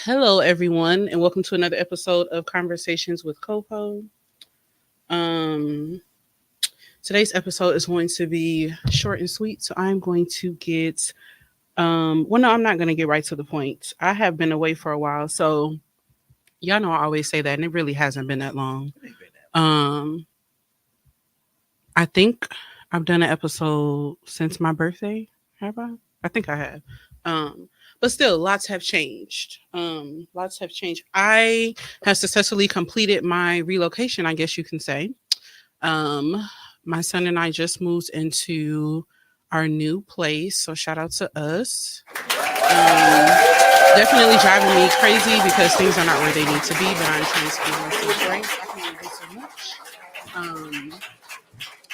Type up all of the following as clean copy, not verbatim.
Hello, everyone, and welcome to another episode of Conversations with Coco. Um, Today's episode is going to be short and sweet, so I'm going to get. Well, no, I'm not going to get right to the point. I have been away for a while, so y'all know I always say that, and it really hasn't been that long. Um, I think I've done an episode since my birthday. Have I? I think I have. But still, lots have changed. Lots have changed. I have successfully completed my relocation, I guess you can say. Um, my son and I just moved into our new place, so shout out to us. Definitely driving me crazy because things are not where they need to be, but I'm trying to keep myself right. I can only do so much.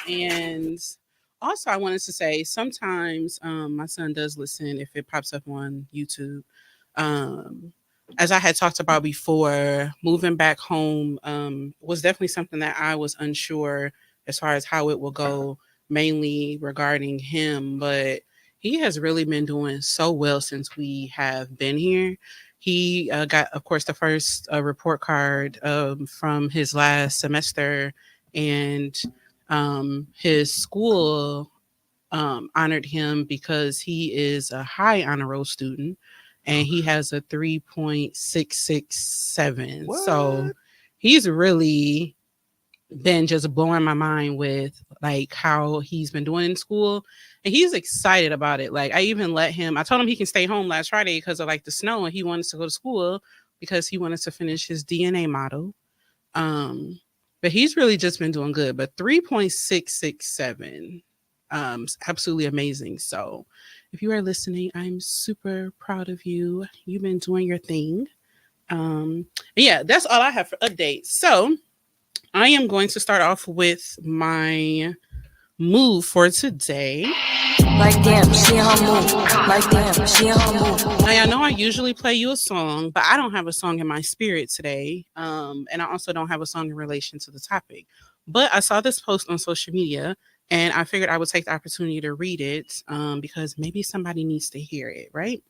And also, I wanted to say sometimes my son does listen if it pops up on YouTube. Um, as I had talked about before, moving back home was definitely something that I was unsure as far as how it will go, mainly regarding him. But he has really been doing so well since we have been here. He got, of course, the first report card from his last semester, and his school honored him because he is a high honor roll student and he has a 3.667. So he's really been just blowing my mind with like how he's been doing in school, and he's excited about it. Like I even let him, I told him he can stay home last Friday because of like the snow, and he wanted to go to school because he wanted to finish his DNA model. um but he's really just been doing good. But 3.667, absolutely amazing. So if you are listening, I'm super proud of you. You've been doing your thing. Yeah, that's all I have for updates. So I am going to start off with my move for today. Like damn, she on her move. Like damn, she on her move. Now I know I usually play you a song, but I don't have a song in my spirit today. And I also don't have a song in relation to the topic. But I saw this post on social media, and I figured I would take the opportunity to read it because maybe somebody needs to hear it, right?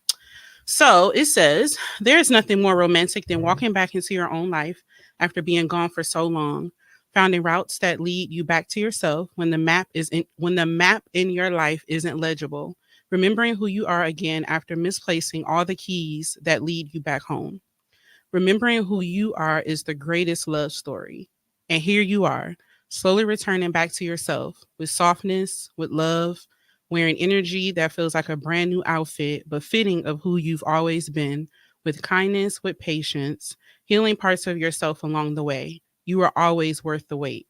So it says, there is nothing more romantic than walking back into your own life after being gone for so long, finding routes that lead you back to yourself when the map in your life isn't legible, remembering who you are again after misplacing all the keys that lead you back home. Remembering who you are is the greatest love story. And here you are, slowly returning back to yourself with softness, with love, wearing energy that feels like a brand new outfit, but fitting of who you've always been, with kindness, with patience, healing parts of yourself along the way. You are always worth the wait.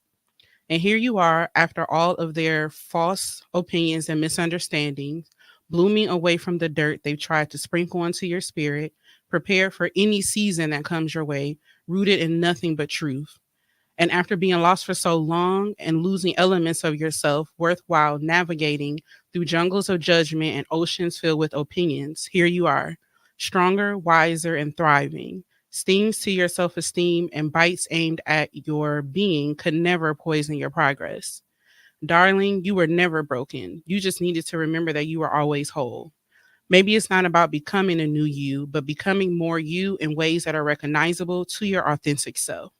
And here you are, after all of their false opinions and misunderstandings, blooming away from the dirt they've tried to sprinkle onto your spirit, prepared for any season that comes your way, rooted in nothing but truth. And after being lost for so long and losing elements of yourself worthwhile navigating through jungles of judgment and oceans filled with opinions, here you are, stronger, wiser, and thriving. Stings to your self esteem and bites aimed at your being could never poison your progress. Darling, you were never broken. You just needed to remember that you were always whole. Maybe it's not about becoming a new you, but becoming more you in ways that are recognizable to your authentic self.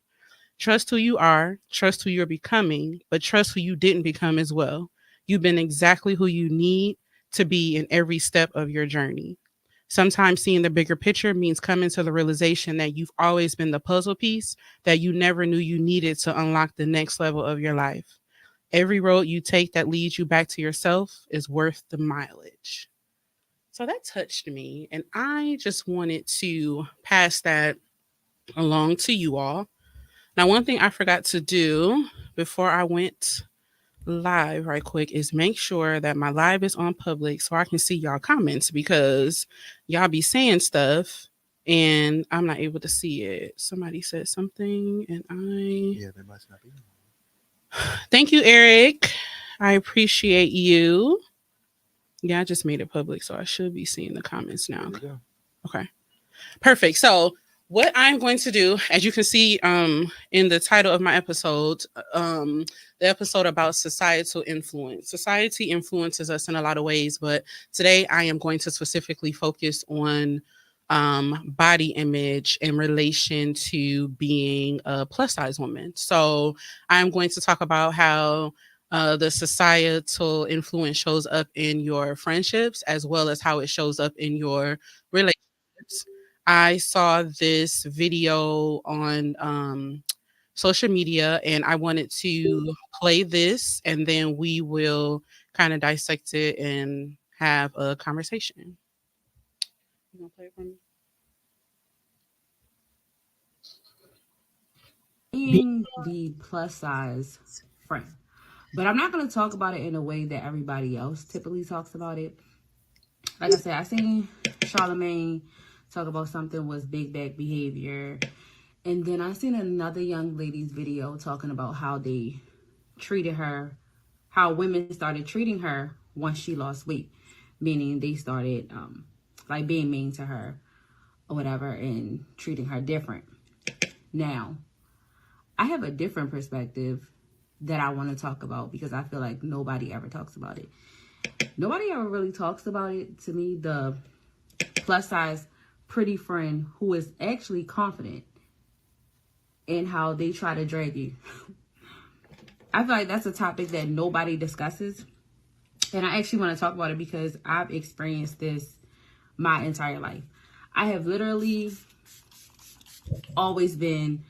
Trust who you are, trust who you're becoming, but trust who you didn't become as well. You've been exactly who you need to be in every step of your journey. Sometimes seeing the bigger picture means coming to the realization that you've always been the puzzle piece that you never knew you needed to unlock the next level of your life. Every road you take that leads you back to yourself is worth the mileage. So that touched me, and I just wanted to pass that along to you all. Now, one thing I forgot to do before I went live right quick is make sure that my live is on public so I can see y'all comments, because y'all be saying stuff and I'm not able to see it. Somebody said something and Yeah, they must not be. Thank you, Eric. I appreciate you. Yeah, I just made it public, so I should be seeing the comments now. There you go. Okay. Perfect. So what I'm going to do, as you can see in the title of my episode, the episode about societal influence. Society influences us in a lot of ways, but today I am going to specifically focus on body image in relation to being a plus size woman. So I'm going to talk about how the societal influence shows up in your friendships as well as how it shows up in your relationships. I saw this video on social media and I wanted to play this and then we will kind of dissect it and have a conversation. You gonna play it for me? Being the plus size friend. But I'm not going to talk about it in a way that everybody else typically talks about it. Like I said, I seen Charlemagne talk about something was big bag behavior. And then I seen another young lady's video talking about how they treated her, how women started treating her once she lost weight. Meaning they started like being mean to her or whatever and treating her different. Now, I have a different perspective that I want to talk about because I feel like nobody ever talks about it. Nobody ever really talks about it. To me, the plus size pretty friend who is actually confident in how they try to drag you. I feel like that's a topic that nobody discusses. And I actually want to talk about it because I've experienced this my entire life. I have literally always been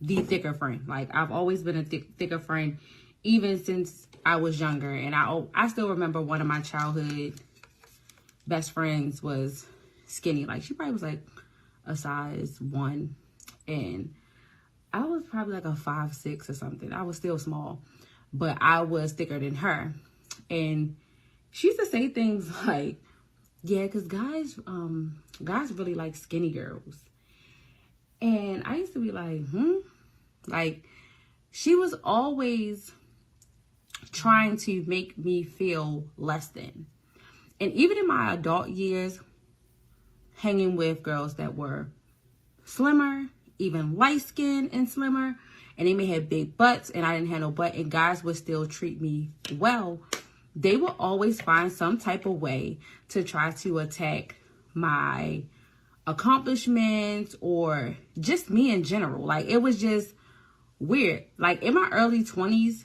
the thicker friend. Like I've always been a thicker friend, even since I was younger. And I still remember one of my childhood best friends was skinny. Like she probably was like a size 1, and I was probably like a 5'6" or something. I was still small, but I was thicker than her. And she used to say things like, "Yeah, because guys really like skinny girls." And I used to be like, Like, she was always trying to make me feel less than. And even in my adult years, hanging with girls that were slimmer, even light skinned and slimmer, and they may have big butts and I didn't have no butt, and guys would still treat me well, they would always find some type of way to try to attack my accomplishments or just me in general. Like, it was just weird. Like, in my early 20s,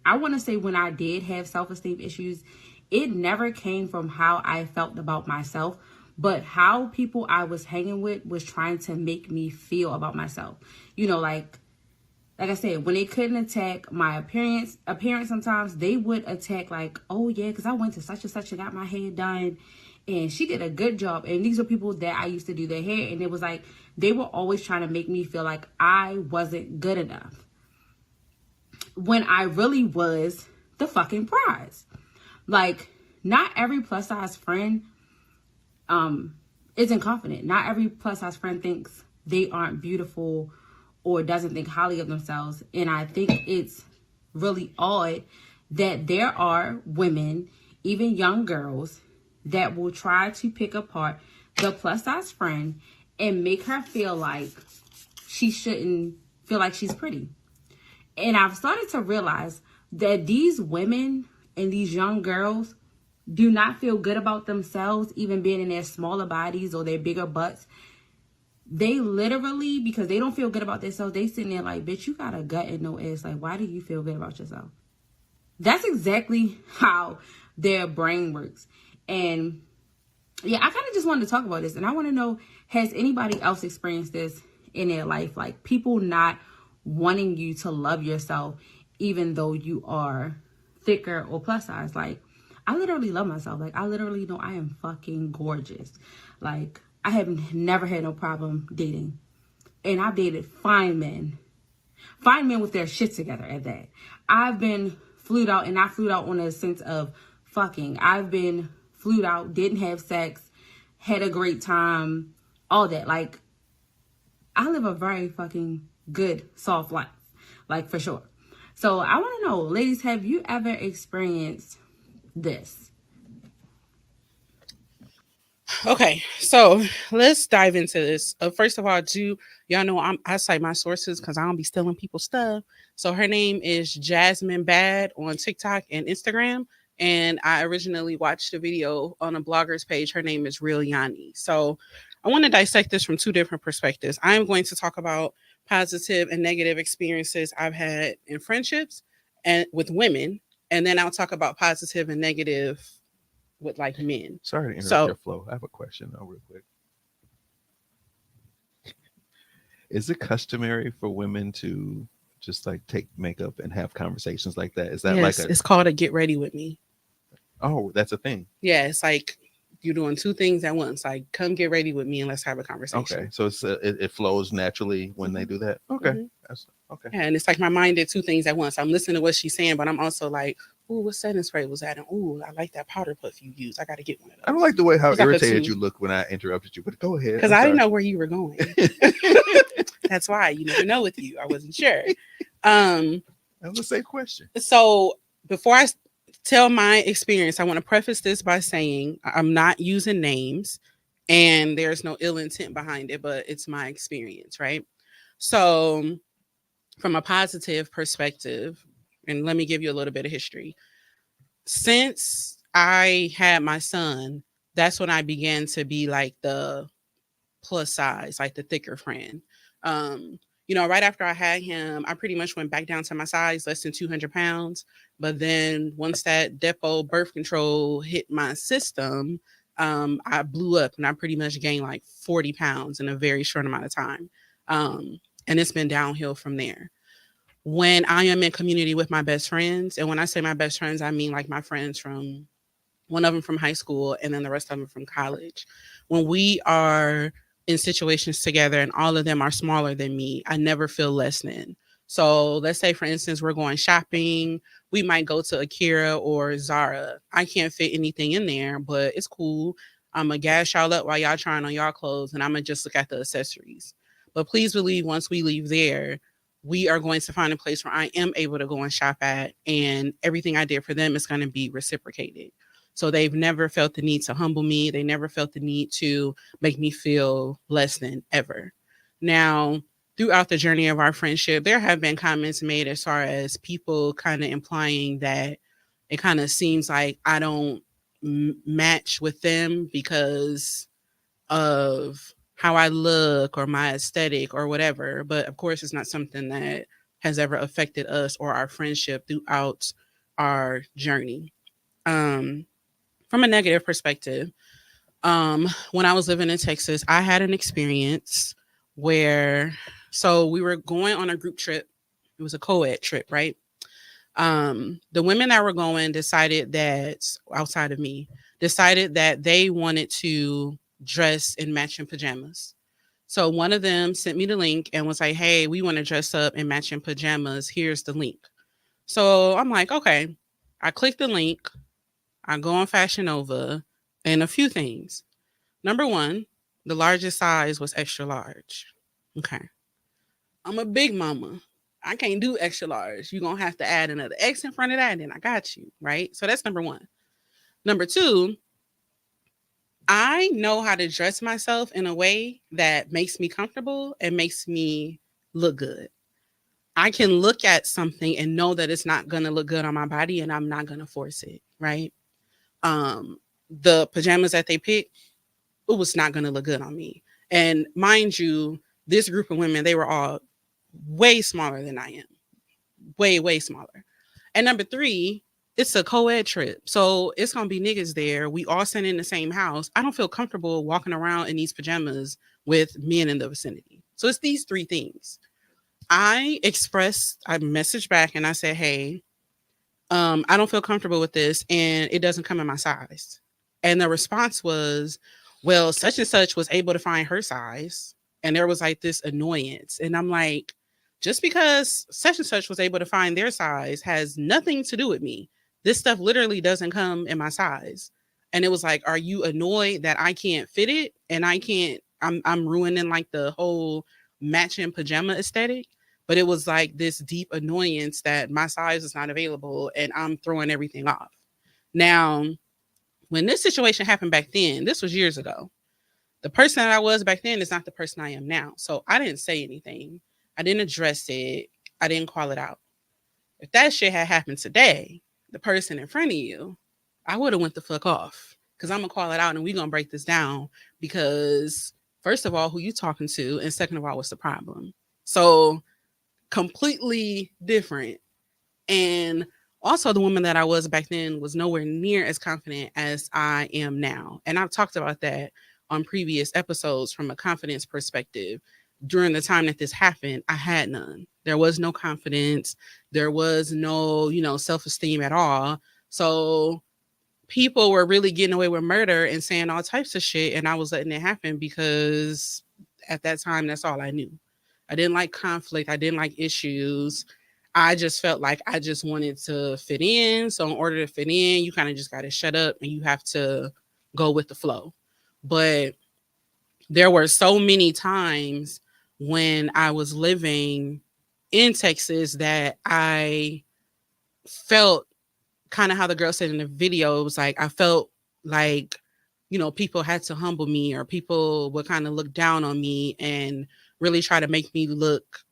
I want to say when I did have self-esteem issues, it never came from how I felt about myself, but how people I was hanging with was trying to make me feel about myself. You know, like I said, when they couldn't attack my appearance sometimes, they would attack like, oh yeah, because I went to such and such and got my hair done, and she did a good job. And these are people that I used to do their hair, and it was like, they were always trying to make me feel like I wasn't good enough, when I really was the fucking prize. Like, not every plus size friend isn't confident. Not every plus size friend thinks they aren't beautiful or doesn't think highly of themselves. And I think it's really odd that there are women, even young girls, that will try to pick apart the plus size friend and make her feel like she shouldn't feel like she's pretty. And I've started to realize that these women and these young girls do not feel good about themselves, even being in their smaller bodies or their bigger butts. They literally, because they don't feel good about themselves, they sitting there like, bitch, you got a gut and no ass. Like, why do you feel good about yourself? That's exactly how their brain works. And yeah, I kind of just wanted to talk about this. And I want to know, has anybody else experienced this in their life? Like, people not wanting you to love yourself, even though you are thicker or plus size. Like, I literally love myself. Like, I literally know I am fucking gorgeous. Like, I have never had no problem dating. And I've dated fine men with their shit together at that. I've been flued out, and not flued out on a sense of fucking. I've been flued out, didn't have sex, had a great time, all that. Like, I live a very fucking good, soft life. Like, for sure. So I want to know, ladies, have you ever experienced this? Okay, so let's dive into this. First of all, do y'all know I cite my sources because I don't be stealing people's stuff. So her name is Jasmine Bad on TikTok and Instagram, and I originally watched a video on a blogger's page. Her name is Real Yanni. So I want to dissect this from two different perspectives. I am going to talk about positive and negative experiences I've had in friendships and with women, and then I'll talk about positive and negative with like men. Sorry to interrupt So your flow. I have a question though, real quick. Is it customary for women to just like take makeup and have conversations like that? Is that like yes, a it's called a get ready with me. oh, that's a thing? Yeah, it's like you're doing two things at once. Like, come get ready with me and let's have a Okay, conversation. so it flows naturally when they Hmm. do that. Okay, Hmm. that's okay. Yeah, and it's like my mind did two things at once. I'm listening to what she's saying, but I'm also like, "Ooh, what setting spray was that?" And "Ooh, I like that powder puff you use. I got to get one of I don't those." like the way how It's like a irritated two you look when I interrupted you, but go ahead. because I'm I didn't sorry. know where you were going. That's why you never know with you. I wasn't sure. That was a safe question. So before tell my experience, I want to preface this by saying I'm not using names, and there's no ill intent behind it, but it's my experience, right? So from a positive perspective, and let me give you a little bit of history. Since I had my son, that's when I began to be like the plus size, like the thicker friend. Um, right after I had him, I pretty much went back down to my size, less than 200 pounds. But then once that Depo birth control hit my system, I blew up and I pretty much gained like 40 pounds in a very short amount of time. Um, and it's been downhill from there. When I am in community with my best friends, and when I say my best friends, I mean like my friends from one of them from high school and then the rest of them from college. When we are in situations together and all of them are smaller than me, I never feel less than. So let's say, for instance, we're going shopping. We might go to Akira or Zara. I can't fit anything in there, but it's cool. I'm going to gas y'all up while y'all trying on y'all clothes and I'm going to just look at the accessories. But please believe once we leave there, we are going to find a place where I am able to go and shop at, and everything I did for them is going to be reciprocated. So they've never felt the need to humble me. They never felt the need to make me feel less than ever. Now, throughout the journey of our friendship, there have been comments made as far as people kind of implying that it kind of seems like I don't match with them because of how I look or my aesthetic or whatever. But of course, it's not something that has ever affected us or our friendship throughout our journey. Um, from a negative perspective, when I was living in Texas, I had an experience where so we were going on a group trip. It was a co-ed trip, right? The women that were going decided that outside of me decided that they wanted to dress in matching pajamas. So one of them sent me the link and was like, "Hey, we want to dress up in matching pajamas. Here's the link." So I'm like, "Okay." I clicked the link. I go on Fashion Nova, and a few things. Number one, the largest size was extra large. Okay. I'm a big mama. I can't do extra large. You're going to have to add another X in front of that, and then I got you. Right. So that's number one. Number two, I know how to dress myself in a way that makes me comfortable and makes me look good. I can look at something and know that it's not going to look good on my body and I'm not going to force it. Right. Um, the pajamas that they picked, it was not going to look good on me. And mind you, this group of women, they were all way smaller than I am, way, way smaller. And number three, it's a co-ed trip. So it's going to be niggas there. We all sitting in the same house. I don't feel comfortable walking around in these pajamas with men in the vicinity. So it's these three things. I messaged back and I said, "Hey, I don't feel comfortable with this and it doesn't come in my size." And the response was, "Well, such and such was able to find her size." And there was like this annoyance. And I'm like, just because such and such was able to find their size has nothing to do with me. This stuff literally doesn't come in my size. And it was like, are you annoyed that I can't fit it and I'm ruining like the whole matching pajama aesthetic? But it was like this deep annoyance that my size is not available and I'm throwing everything off. Now, when this situation happened back then, this was years ago. The person that I was back then is not the person I am now. So I didn't say anything. I didn't address it. I didn't call it out. If that shit had happened today, the person in front of you, I would have went the fuck off. Cause I'm gonna call it out and we're gonna break this down because first of all, who you talking to? And second of all, what's the problem? So completely different. And also, the woman that I was back then was nowhere near as confident as I am now. And I've talked about that on previous episodes from a confidence perspective. During the time that this happened, I had none. There was no confidence. There was no, self esteem at all. So people were really getting away with murder and saying all types of shit. And I was letting it happen because at that time, that's all I knew. I didn't like conflict. I didn't like issues. I just felt like I just wanted to fit in. So in order to fit in, you kind of just got to shut up and you have to go with the flow. But there were so many times when I was living in Texas that I felt kind of how the girl said in the video. It was like, I felt like, people had to humble me or people would kind of look down on me and really try to make me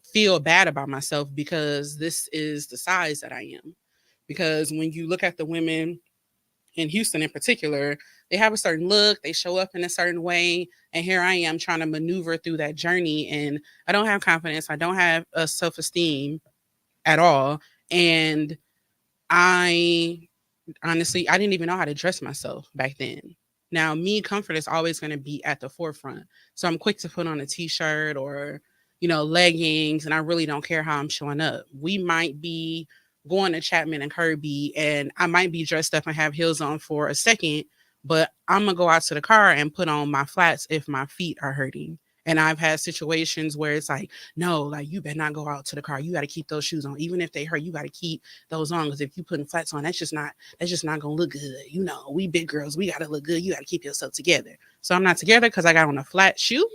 feel bad about myself because this is the size that I am. Because when you look at the women in Houston in particular, they have a certain look, they show up in a certain way. And here I am trying to maneuver through that journey. And I don't have confidence. I don't have a self-esteem at all. And I honestly, I didn't even know how to dress myself back then. Now, me, comfort is always going to be at the forefront. So I'm quick to put on a t-shirt or, leggings, and I really don't care how I'm showing up. We might be going to Chapman and Kirby, and I might be dressed up and have heels on for a second, but I'm going to go out to the car and put on my flats if my feet are hurting. And I've had situations where it's like, no, like you better not go out to the car. You got to keep those shoes on. Even if they hurt, you got to keep those on. Because if you putting flats on, that's just not gonna look good. We big girls, we got to look good. You got to keep yourself together. So I'm not together because I got on a flat shoe.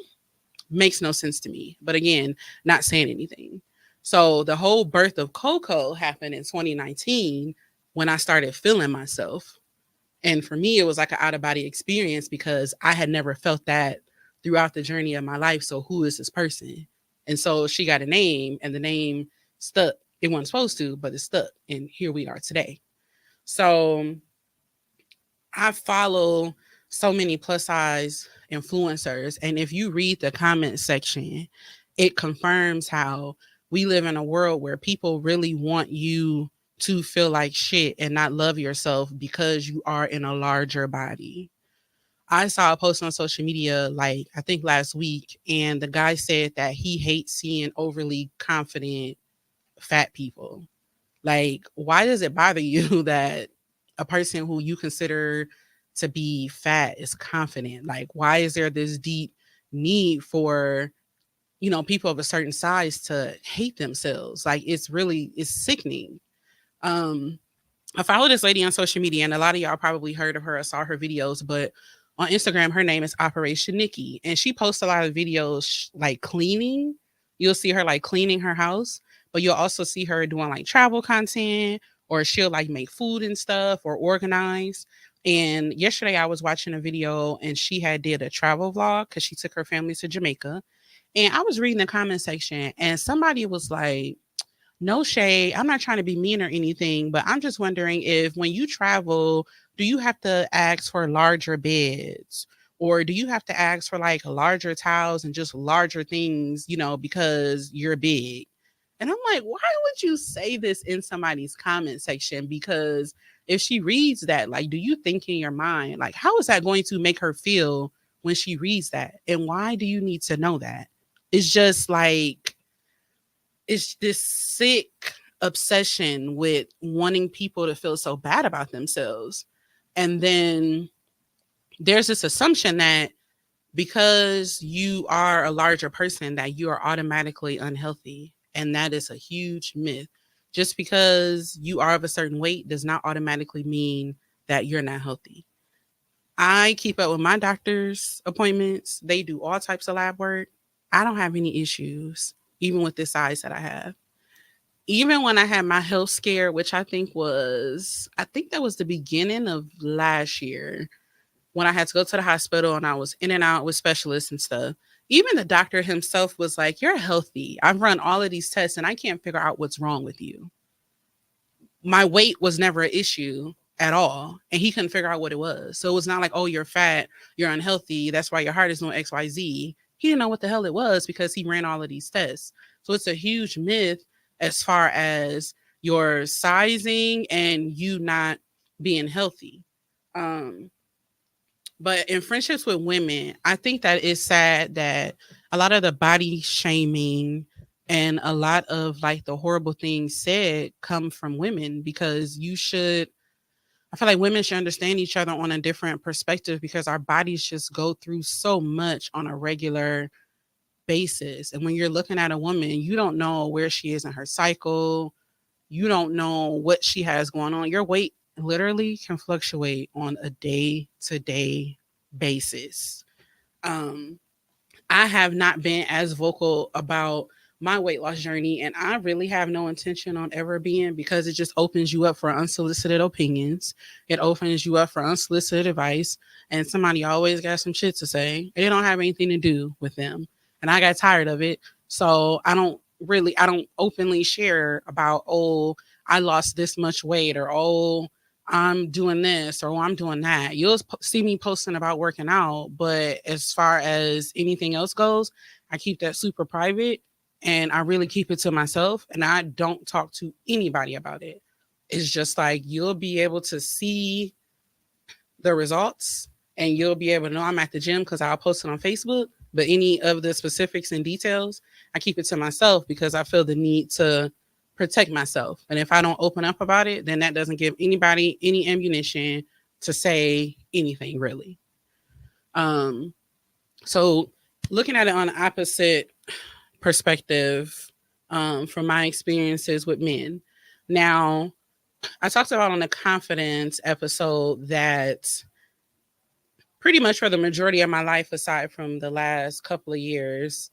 Makes no sense to me. But again, not saying anything. So the whole birth of Coco happened in 2019 when I started feeling myself. And for me, it was like an out of body experience because I had never felt that throughout the journey of my life. So who is this person? And so she got a name and the name stuck. It wasn't supposed to, but it stuck. And here we are today. So I follow so many plus size influencers. And if you read the comment section, it confirms how we live in a world where people really want you to feel like shit and not love yourself because you are in a larger body. I saw a post on social media, like I think last week, and the guy said that he hates seeing overly confident fat people. Like, why does it bother you that a person who you consider to be fat is confident? Like, why is there this deep need for, people of a certain size to hate themselves? Like, it's sickening. I follow this lady on social media, and a lot of y'all probably heard of her or saw her videos, but on Instagram, her name is Operation Nikki, and she posts a lot of videos like cleaning. You'll see her like cleaning her house, but you'll also see her doing like travel content, or she'll like make food and stuff or organize. And yesterday I was watching a video and she had did a travel vlog because she took her family to Jamaica. And I was reading the comment section and somebody was like, no shade. I'm not trying to be mean or anything, but I'm just wondering if when you travel, do you have to ask for larger beds? Or do you have to ask for like larger towels and just larger things, because you're big? And I'm like, why would you say this in somebody's comment section? Because if she reads that, like, do you think in your mind, like, how is that going to make her feel when she reads that? And why do you need to know that? It's just like, it's this sick obsession with wanting people to feel so bad about themselves. And then there's this assumption that because you are a larger person that you are automatically unhealthy. And that is a huge myth. Just because you are of a certain weight does not automatically mean that you're not healthy. I keep up with my doctor's appointments. They do all types of lab work. I don't have any issues, even with the size that I have. Even when I had my health scare, which I think that was the beginning of last year, when I had to go to the hospital and I was in and out with specialists and stuff. Even the doctor himself was like, you're healthy. I've run all of these tests and I can't figure out what's wrong with you. My weight was never an issue at all. And he couldn't figure out what it was. So it was not like, oh, you're fat, you're unhealthy. That's why your heart is doing XYZ. he didn't know what the hell it was because he ran all of these tests. So it's a huge myth as far as your sizing and you not being healthy. Um, but in friendships with women, I think that it's sad that a lot of the body shaming and a lot of like the horrible things said come from women because you should I feel like women should understand each other on a different perspective because our bodies just go through so much on a regular basis. And when you're looking at a woman, you don't know where she is in her cycle. You don't know what she has going on. Your weight literally can fluctuate on a day to day basis. Um, I have not been as vocal about my weight loss journey, and I really have no intention on ever being because it just opens you up for unsolicited opinions. It opens you up for unsolicited advice, and somebody always got some shit to say. It don't have anything to do with them, and I got tired of it. So I don't openly share about, oh, I lost this much weight, or oh, I'm doing this, or oh, I'm doing that. You'll see me posting about working out, but as far as anything else goes, I keep that super private and I really keep it to myself and I don't talk to anybody about it. It's just like you'll be able to see the results and you'll be able to know I'm at the gym because I'll post it on Facebook. But any of the specifics and details, I keep it to myself because I feel the need to protect myself. And if I don't open up about it, then that doesn't give anybody any ammunition to say anything really. Um, so looking at it on the opposite perspective, from my experiences with men. Now, I talked about on the confidence episode that pretty much for the majority of my life, aside from the last couple of years,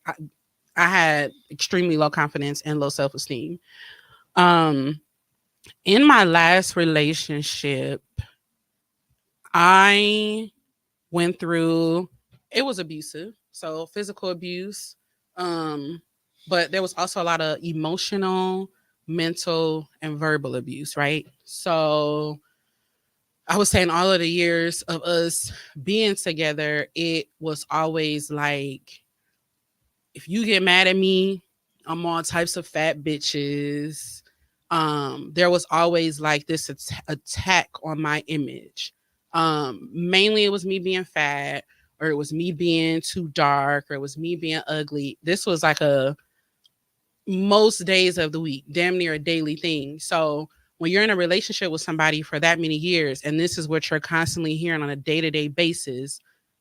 I had extremely low confidence and low self esteem. Um, in my last relationship, I went through it was abusive, so physical abuse, um, but there was also a lot of emotional, mental, and verbal abuse. Right, so I was saying all of the years of us being together, it was always like, if you get mad at me, I'm all types of fat bitches. There was always like this attack on my image. Mainly it was me being fat, or it was me being too dark, or it was me being ugly. This was like a most days of the week, damn near a daily thing. So when you're in a relationship with somebody for that many years, and this is what you're constantly hearing on a day-to-day basis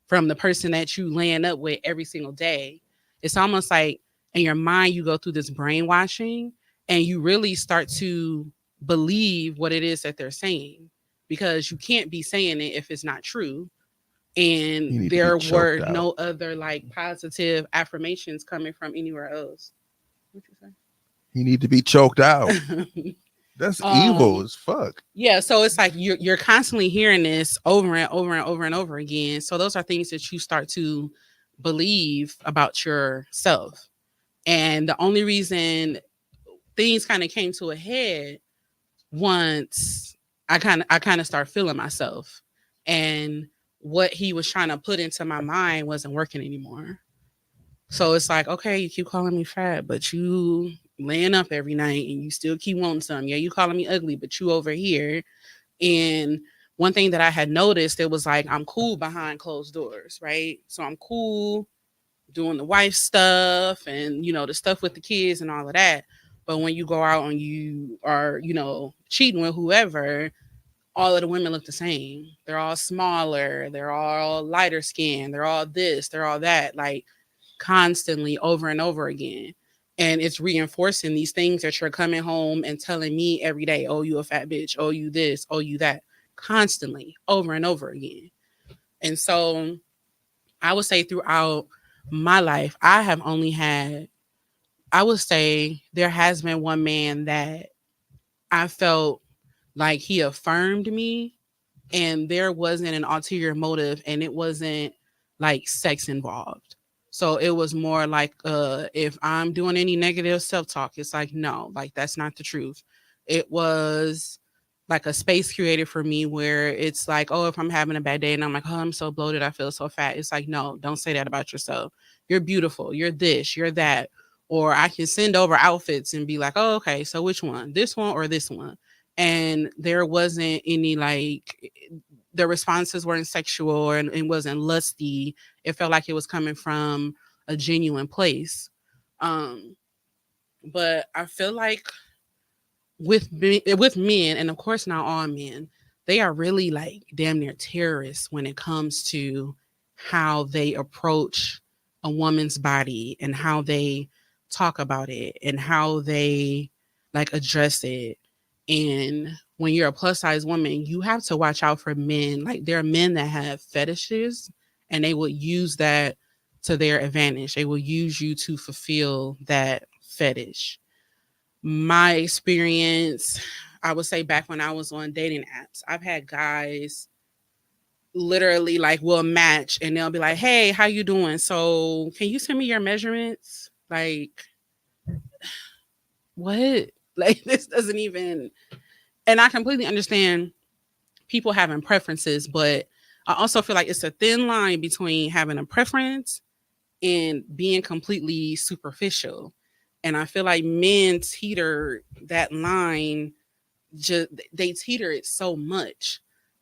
from the person that you laying up with every single day, it's almost like in your mind you go through this brainwashing and you really start to believe what it is that they're saying because you can't be saying it if it's not true. You And need to be there were choked out. no other like positive affirmations coming from anywhere else. What You need to be choked out. you say? That's evil um as fuck. yeah, so it's like you're constantly hearing this over and over and over and over again. So those are things that you start to believe about yourself. And the only reason things kind of came to a head once I kind of start feeling myself, and what he was trying to put into my mind wasn't working anymore. So it's like, okay, you keep calling me fat, but you laying up every night and you still keep wanting some. Yeah, you calling me ugly, but you over here. And one thing that I had noticed, it was like I'm cool behind closed doors, right? So I'm cool doing the wife stuff and the stuff with the kids and all of that. But when you go out and you are, cheating with whoever, all of the women look the same. They're all smaller, they're all lighter skinned, they're all this, they're all that. Like constantly over and over again. And it's reinforcing these things that you're coming home and telling me every day, oh, you a fat bitch, oh, you this, oh, you that, constantly over and over again. And so I would say throughout my life, I have only had, I would say there has been one man that I felt like he affirmed me and there wasn't an ulterior motive and it wasn't like sex involved. So it was more like if I'm doing any negative self-talk, it's like no, like that's not the truth. It was like a space created for me where it's like, oh, if I'm having a bad day and I'm like, oh, I'm so bloated, I feel so fat. It's like, no, don't say that about yourself. you're beautiful, you're this, you're that. Or I can send over outfits and be like, oh, okay, so which one? This one or this one? And there wasn't any like the responses weren't sexual and it wasn't lusty. It felt like it was coming from a genuine place. Um, but I feel like with men, and of course not all men, they are really like damn near terrorists when it comes to how they approach a woman's body and how they talk about it and how they like address it. And when you're a plus size woman, you have to watch out for men. Like there are men that have fetishes and they will use that to their advantage. They will use you to fulfill that fetish. My experience, I would say back when I was on dating apps, I've had guys literally like will match and they'll be like, "Hey, how you doing? So, can you send me your measurements?" Like, what? Like this doesn't even, and I completely understand people having preferences, but I also feel like it's a thin line between having a preference and being completely superficial. And I feel like men teeter that line, just they teeter it so much.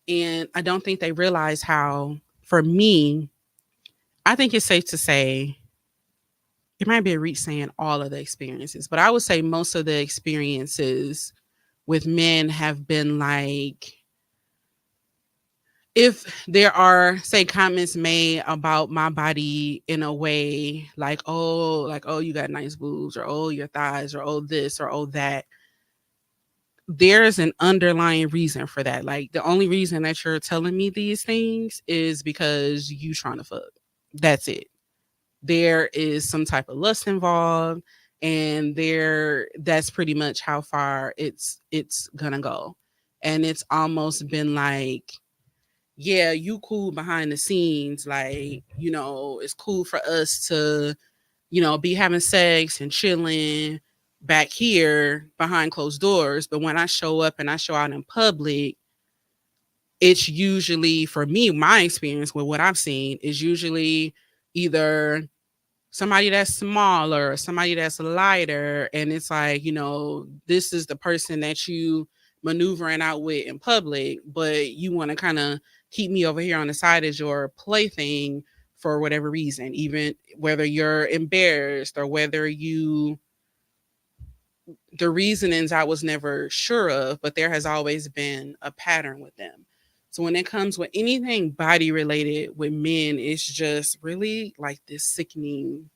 And I don't think they realize how, for me, I think it's safe to say it might be a reach saying all of the experiences, but I would say most of the experiences with men have been like, if there are say comments made about my body in a way like oh you got nice boobs or oh your thighs or oh this or oh that, there's an underlying reason for that. Like the only reason that you're telling me these things is because you trying to fuck. That's it. There is some type of lust involved, and there that's pretty much how far it's gonna go. And it's almost been like, yeah, you cool behind the scenes. Like, it's cool for us to, be having sex and chilling back here behind closed doors. But when I show up and I show out in public, it's usually, for me, my experience with what I've seen is usually either somebody that's smaller, somebody that's lighter, and it's like, this is the person that you maneuvering out with in public, but you want to kind of keep me over here on the side as your plaything for whatever reason, even whether you're embarrassed or whether you the reasonings I was never sure of, but there has always been a pattern with them. So when it comes with anything body related with men, it's just really like this sickening.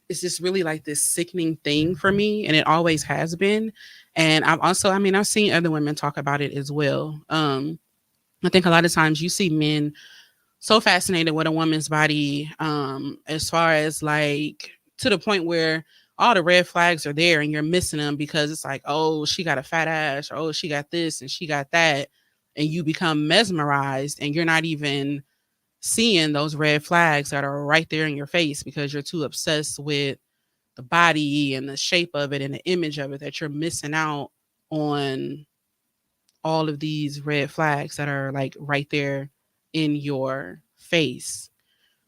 It's just really like this sickening thing for me, and it always has been. And I've also, I mean, I've seen other women talk about it as well. I think a lot of times you see men so fascinated with a woman's body, as far as like to the point where all the red flags are there and you're missing them because it's like, oh, she got a fat ass, or oh, she got this and she got that. And you become mesmerized and you're not even seeing those red flags that are right there in your face because you're too obsessed with the body and the shape of it and the image of it that you're missing out on all of these red flags that are like right there in your face.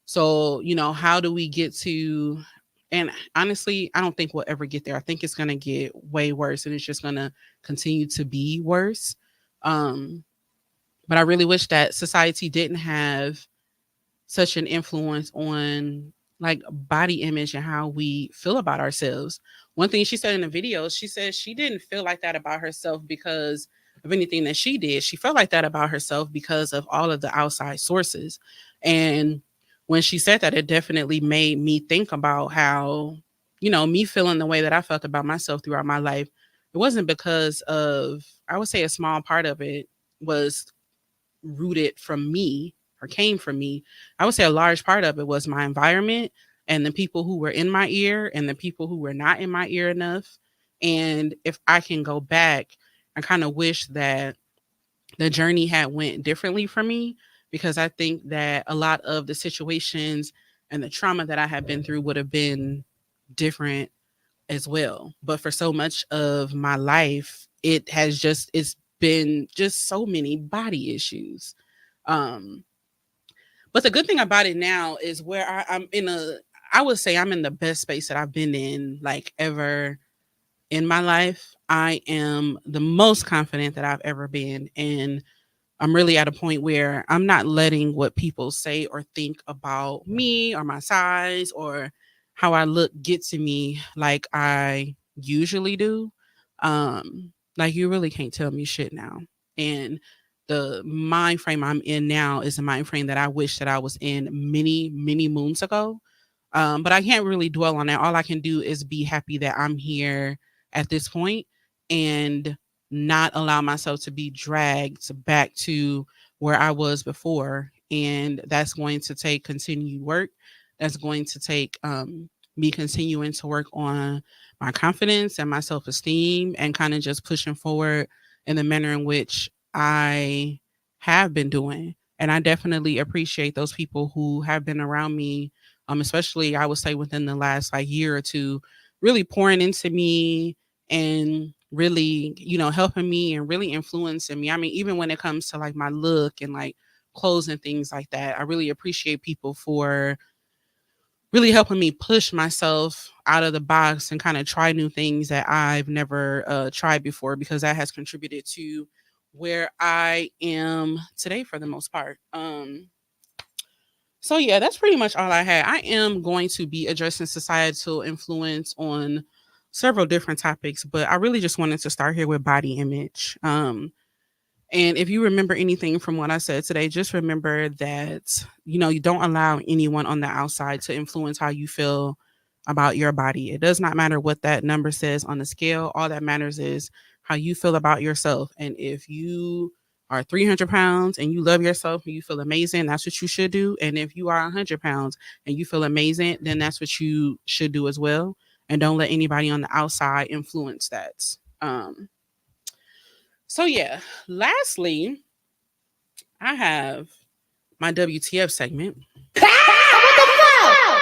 So, how do we get to, and honestly, I don't think we'll ever get there. I think it's going to get way worse and it's just going to continue to be worse. But I really wish that society didn't have such an influence on like body image and how we feel about ourselves. One thing she said in the video, she said she didn't feel like that about herself because of anything that she did. She felt like that about herself because of all of the outside sources. And when she said that, it definitely made me think about how, me feeling the way that I felt about myself throughout my life. It wasn't because of, I would say a small part of it was rooted from me or came from me. I would say a large part of it was my environment and the people who were in my ear and the people who were not in my ear enough. And if I can go back, I kind of wish that the journey had went differently for me, because I think that a lot of the situations and the trauma that I have been through would have been different as well. But for so much of my life, it's been just so many body issues. Um, But the good thing about it now is where I'm in a, I would say I'm in the best space that I've been in like ever in my life. I am the most confident that I've ever been. And I'm really at a point where I'm not letting what people say or think about me or my size or how I look get to me like I usually do. Like you really can't tell me shit now. And the mind frame I'm in now is a mind frame that I wish that I was in many, many moons ago. But I can't really dwell on that. All I can do is be happy that I'm here at this point and not allow myself to be dragged back to where I was before. And that's going to take continued work. That's going to take me continuing to work on my confidence and my self esteem and kind of just pushing forward in the manner in which I have been doing. And I definitely appreciate those people who have been around me, especially I would say within the last like year or two, really pouring into me and really, helping me and really influencing me. I mean, even when it comes to like my look and like clothes and things like that, I really appreciate people for really helping me push myself out of the box and kind of try new things that I've never tried before, because that has contributed to where I am today for the most part. So yeah, that's pretty much all I had. I am going to be addressing societal influence on several different topics, but I really just wanted to start here with body image. And if you remember anything from what I said today, just remember that, you don't allow anyone on the outside to influence how you feel about your body. It does not matter what that number says on the scale. All that matters is how you feel about yourself. And if you are 300 pounds and you love yourself and you feel amazing, that's what you should do. And if you are 100 pounds and you feel amazing, then that's what you should do as well. And don't let anybody on the outside influence that. So yeah, lastly, I have my WTF segment.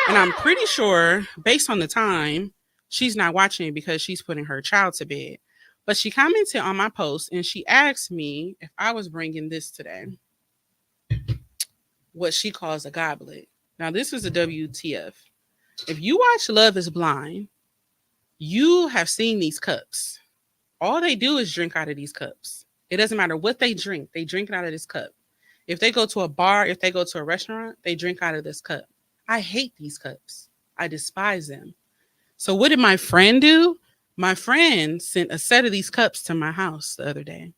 And I'm pretty sure, based on the time, she's not watching it because she's putting her child to bed. But she commented on my post and she asked me if I was bringing this today, what she calls a goblet. Now, this is a WTF. If you watch Love is Blind, you have seen these cups. All they do is drink out of these cups. It doesn't matter what they drink it out of this cup. If they go to a bar, if they go to a restaurant, they drink out of this cup. I hate these cups. I despise them. So what did my friend do? My friend sent a set of these cups to my house the other day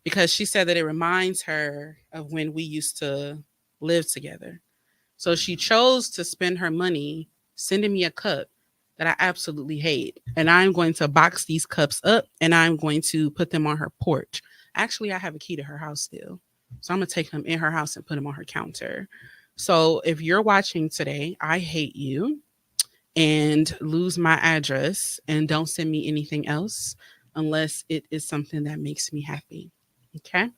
because she said that it reminds her of when we used to live together. So she chose to spend her money sending me a cup that I absolutely hate. And I'm going to box these cups up and I'm going to put them on her porch. Actually, I have a key to her house still. So I'm going to take them in her house and put them on her counter. So if you're watching today, I hate you, and lose my address and don't send me anything else unless it is something that makes me happy. Okay.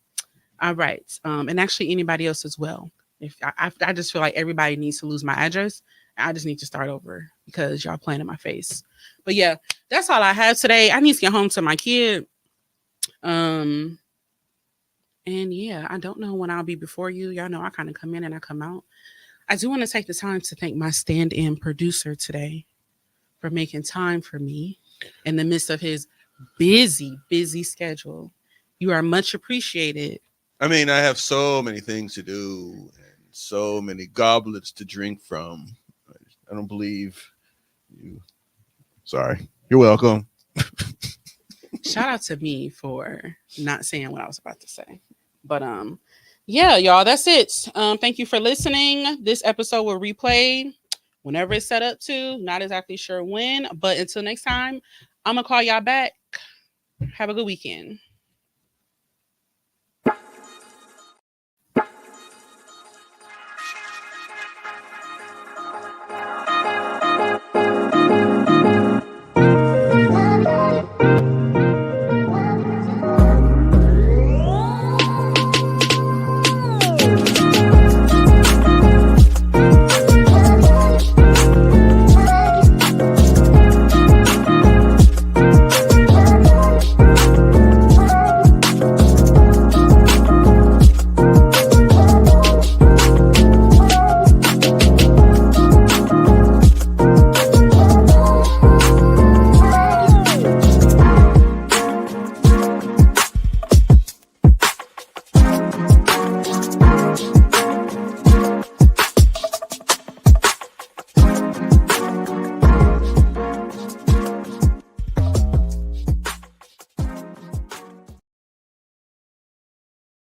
All right. And actually anybody else as well. If I just feel like everybody needs to lose my address. I just need to start over because y'all playing in my face. But yeah, that's all I have today. I need to get home to my kid. And yeah, I don't know when I'll be before you. Y'all know I kind of come in and I come out. I do want to take the time to thank my stand-in producer today for making time for me in the midst of his busy, busy schedule. You are much appreciated. I mean, I have so many things to do and so many goblets to drink from. I don't believe you. Sorry. You're welcome. Shout out to me for not saying what I was about to say. But yeah, y'all, that's it. Thank you for listening. This episode will replay whenever it's set up to. Not exactly sure when, but until next time, I'm gonna call y'all back. Have a good weekend.